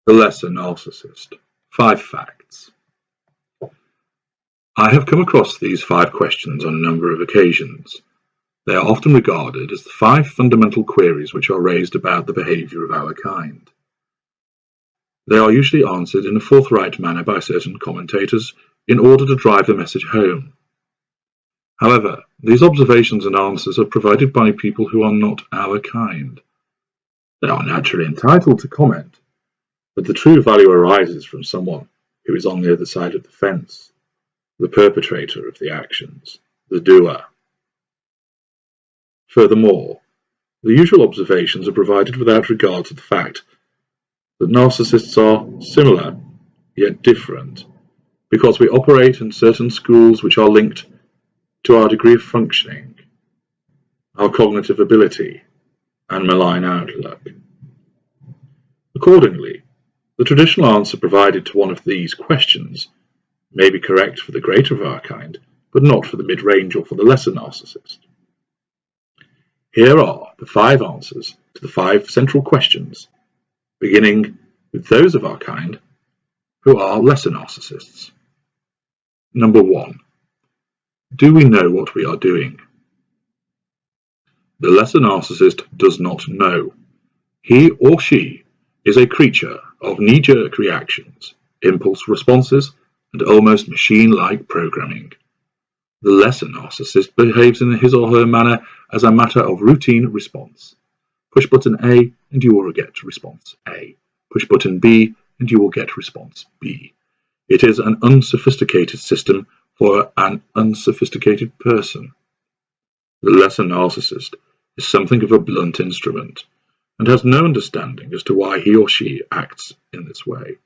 The lesser narcissist. 5 facts. I have come across these 5 questions on a number of occasions. They are often regarded as the 5 fundamental queries which are raised about the behaviour of our kind. They are usually answered in a forthright manner by certain commentators in order to drive the message home. However, these observations and answers are provided by people who are not our kind. They are naturally entitled to comment, but the true value arises from someone who is on the other side of the fence, the perpetrator of the actions, the doer. Furthermore, the usual observations are provided without regard to the fact that narcissists are similar, yet different, because we operate in certain schools which are linked to our degree of functioning, our cognitive ability, and malign outlook. Accordingly, the traditional answer provided to one of these questions may be correct for the greater of our kind, but not for the mid-range or for the lesser narcissist. Here are the 5 answers to the 5 central questions, beginning with those of our kind who are lesser narcissists. Number 1. Do we know what we are doing? The lesser narcissist does not know. He or she is a creature of knee-jerk reactions, impulse responses, and almost machine-like programming. The lesser narcissist behaves in his or her manner as a matter of routine response. Push button A and you will get response A. Push button B and you will get response B. It is an unsophisticated system for an unsophisticated person. The lesser narcissist is something of a blunt instrument and has no understanding as to why he or she acts in this way.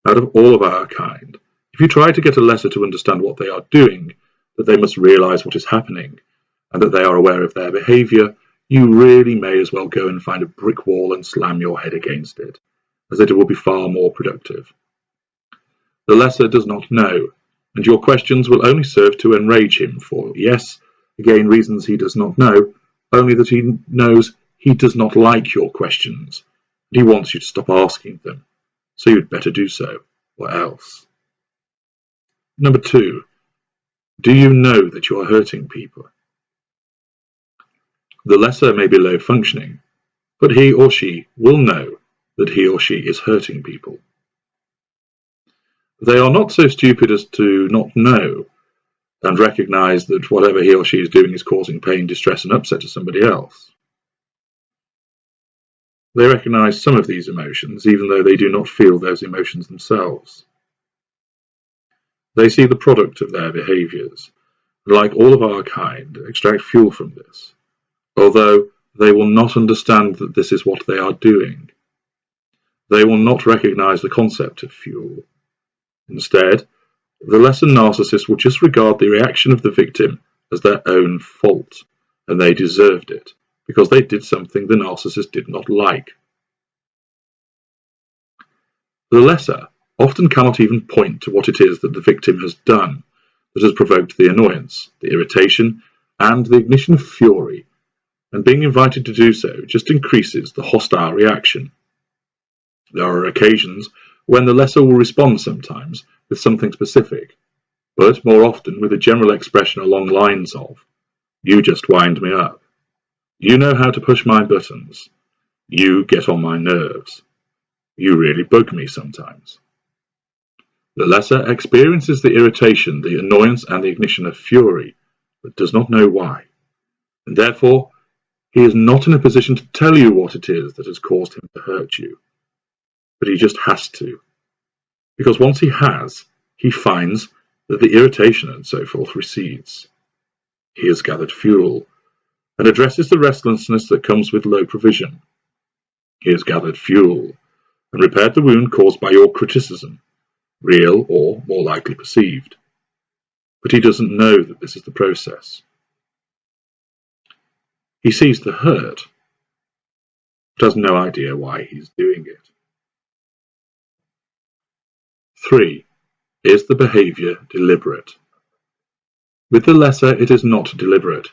Out of all of our kind, if you try to get a lesser to understand what they are doing, that they must realize what is happening, and that they are aware of their behavior, you really may as well go and find a brick wall and slam your head against it, as it will be far more productive. The lesser does not know, and your questions will only serve to enrage him for, yes, again reasons he does not know, only that he knows he does not like your questions, and he wants you to stop asking them, so you'd better do so, or else. Number 2. Do you know that you are hurting people? The lesser may be low functioning, but he or she will know that he or she is hurting people. They are not so stupid as to not know and recognize that whatever he or she is doing is causing pain, distress, and upset to somebody else. They recognize some of these emotions, even though they do not feel those emotions themselves. They see the product of their behaviors, and like all of our kind, extract fuel from this, although they will not understand that this is what they are doing. They will not recognize the concept of fuel. Instead, the lesser narcissist will just regard the reaction of the victim as their own fault, and they deserved it, because they did something the narcissist did not like. The lesser often cannot even point to what it is that the victim has done that has provoked the annoyance, the irritation, and the ignition of fury, and being invited to do so just increases the hostile reaction. There are occasions when the lesser will respond sometimes with something specific, but more often with a general expression along lines of, "You just wind me up. You know how to push my buttons. You get on my nerves. You really bug me sometimes." The lesser experiences the irritation, the annoyance, and the ignition of fury, but does not know why, and therefore he is not in a position to tell you what it is that has caused him to hurt you. But he just has to, because once he has, he finds that the irritation and so forth recedes. He has gathered fuel, and addresses the restlessness that comes with low provision. He has gathered fuel, and repaired the wound caused by your criticism, real or more likely perceived. But he doesn't know that this is the process. He sees the hurt, but has no idea why he's doing it. 3. Is the behavior deliberate? With the lesser, it is not deliberate.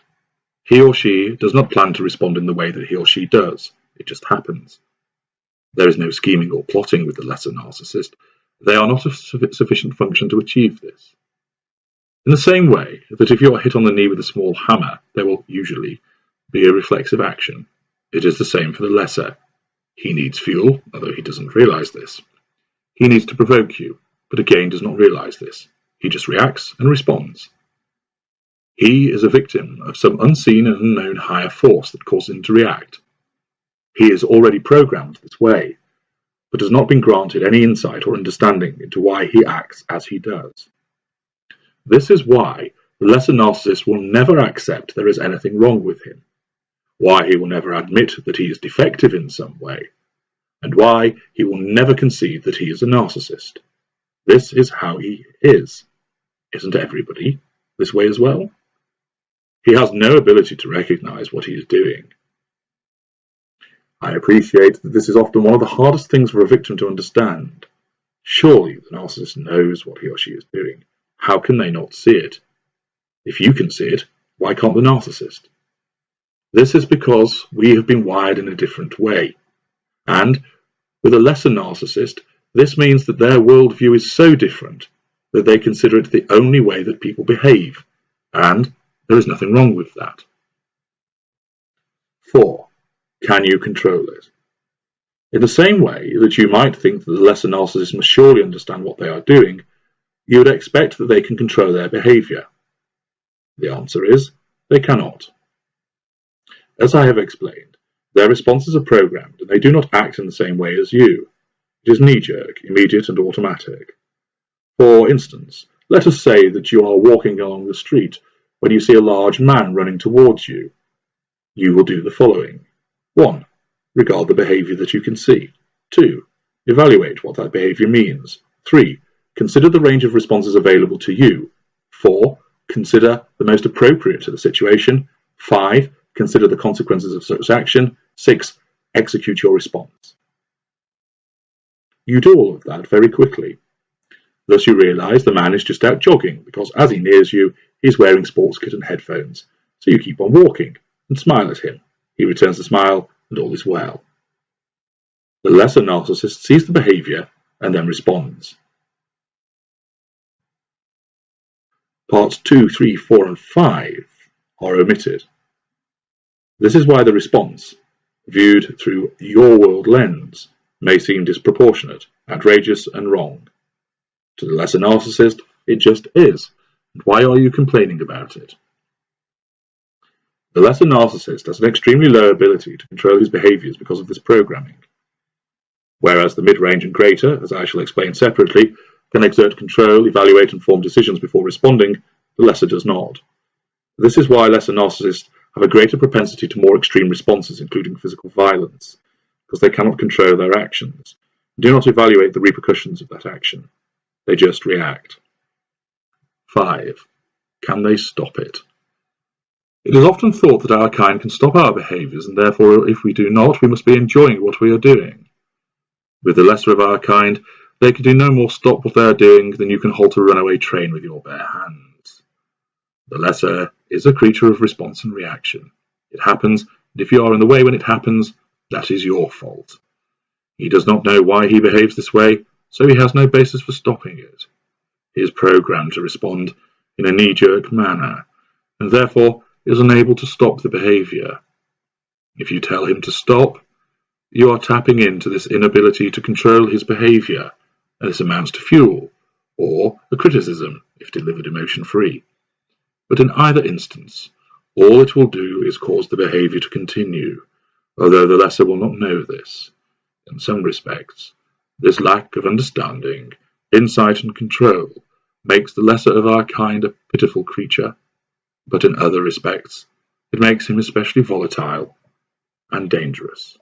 He or she does not plan to respond in the way that he or she does. It just happens. There is no scheming or plotting with the lesser narcissist. They are not of sufficient function to achieve this. In the same way that if you are hit on the knee with a small hammer, there will usually be a reflexive action. It is the same for the lesser. He needs fuel, although he doesn't realize this. He needs to provoke you, but again does not realize this. He just reacts and responds. He is a victim of some unseen and unknown higher force that causes him to react. He is already programmed this way, but has not been granted any insight or understanding into why he acts as he does. This is why the lesser narcissist will never accept there is anything wrong with him, why he will never admit that he is defective in some way, and why he will never concede that he is a narcissist. This is how he is. Isn't everybody this way as well? He has no ability to recognize what he is doing. I appreciate that this is often one of the hardest things for a victim to understand. Surely the narcissist knows what he or she is doing. How can they not see it? If you can see it, why can't the narcissist? This is because we have been wired in a different way. And with a lesser narcissist, this means that their worldview is so different that they consider it the only way that people behave, and there is nothing wrong with that. 4. Can you control it? In the same way that you might think that the lesser narcissist must surely understand what they are doing, you would expect that they can control their behavior. The answer is, they cannot. As I have explained, their responses are programmed and they do not act in the same way as you. It is knee-jerk, immediate and automatic. For instance, let us say that you are walking along the street when you see a large man running towards you. You will do the following. 1. Regard the behavior that you can see. 2. Evaluate what that behavior means. 3. Consider the range of responses available to you. 4. Consider the most appropriate to the situation. 5. Consider the consequences of such action. 6. Execute your response. You do all of that very quickly. Thus you realise the man is just out jogging because as he nears you, he's wearing sports kit and headphones. So you keep on walking and smile at him. He returns the smile and all is well. The lesser narcissist sees the behaviour and then responds. Parts 2, 3, 4 and 5 are omitted. This is why the response, viewed through your world lens, may seem disproportionate, outrageous and wrong. To the lesser narcissist, it just is. And why are you complaining about it? The lesser narcissist has an extremely low ability to control his behaviours because of this programming. Whereas the mid-range and greater, as I shall explain separately, can exert control, evaluate and form decisions before responding, the lesser does not. This is why lesser narcissists have a greater propensity to more extreme responses, including physical violence, because they cannot control their actions, do not evaluate the repercussions of that action. They just react. 5. Can they stop it? It is often thought that our kind can stop our behaviours, and therefore if we do not, we must be enjoying what we are doing. With the lesser of our kind, they can do no more stop what they are doing than you can halt a runaway train with your bare hands. The lesser is a creature of response and reaction. It happens, and if you are in the way when it happens, that is your fault. He does not know why he behaves this way, so he has no basis for stopping it. He is programmed to respond in a knee-jerk manner, and therefore is unable to stop the behaviour. If you tell him to stop, you are tapping into this inability to control his behaviour, and this amounts to fuel, or a criticism if delivered emotion-free. But in either instance, all it will do is cause the behaviour to continue, although the lesser will not know this. In some respects, this lack of understanding, insight and control makes the lesser of our kind a pitiful creature, but in other respects, it makes him especially volatile and dangerous.